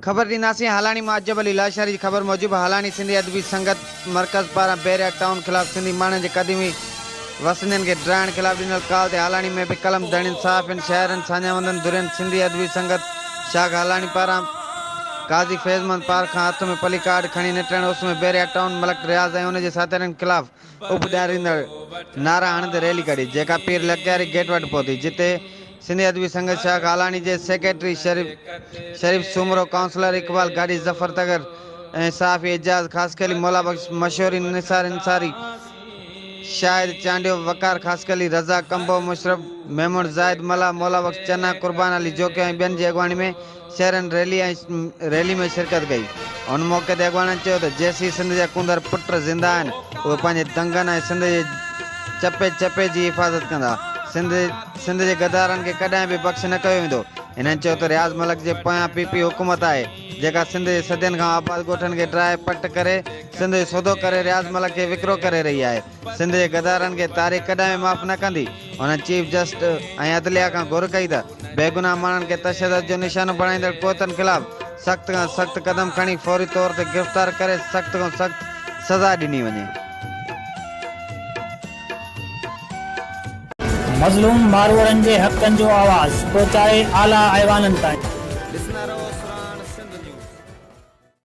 खबर ॾींदासीं हालाणी मुअज्जब अली लाशारी जी ख़बर मूजिब हालाणी सिंधी अदबी संगत मरकज़ पारां बैरिया टाउन खिलाफ़ सिंधी माण्हुनि जे क़दीमी वसंदनि खे डराइण खिलाफ़ ॾिनल कॉल ते हालाणी में भी कलम धणियुनि साफ़िन शाइरनि सान्यावंदनि धुरियुनि सिंधी अदबी संगत शाख हालाणी पारां काज़ी फैज़मंद पार खां हथ में पली कार्ड खणी निकिरण उस में बैरिया टाउन मलक रियाज़ ऐं उनजे साथियुनि खिलाफ़ उपॾियारींदड़ नारा हणंदे रैली कढी जेका पीर लखियारी गेट वटि पहुती जिते सिंधी अदबी संगत शाख हालाणी जे सेक्रेटरी शरीफ सुमरो काउंसलर इकबाल गाड़ी जफ़र तगर ऐं साफ़ी एजाज़ ख़ासकली मौला बख्श मशहूरी निसार इंसारी शाहिद चांडियो वकार ख़ासकली रज़ा कंबो मुशरफ मेमून ज़ाहिद मला मौला बख्श चन्ना कुर्बान अली जोकिया ऐं ॿियनि जी अॻवानी में शहरनि रैली में शिरकत कई। उन मौक़े ते अॻवाननि चयो त जेसी सिंध जा कुंदर पुट ज़िंदा आहिनि उहे पंहिंजे दंगनि ऐं सिंध जे चपे चपे जी हिफ़ाज़त कंदा। सिंध जे गद्दारनि खे कॾहिं बि बख़्श न कयो वेंदो। हिननि चयो त रियाज़ मलक जे पोयां पीपी हुकूमत आहे जेका सिंध जे सदियुनि खां आबाद ॻोठनि खे ड्राए पट करे सिंध जो सौदो करे रियाज़ मलक खे विकिरो करे रही आहे। सिंध जे गद्दारनि खे तारीख़ कॾहिं बि माफ़ न कंदी। हुन चीफ जस्ट ऐं अदलिया खां घुर कई त बेगुनाह माण्हुनि खे तशदद जो निशानो बणाईंदड़ क़ुवतनि ख़िलाफ़ सख़्त खां सख़्त क़दम खणी फौरी तौर ते गिरफ़्तार करे सख़्त खां सख़्त सज़ा ॾिनी वञे। मज़लूम मारवाड़नि जे हक़नि जो आवाज़ पहुचाए आला ऐवाननि ताईं।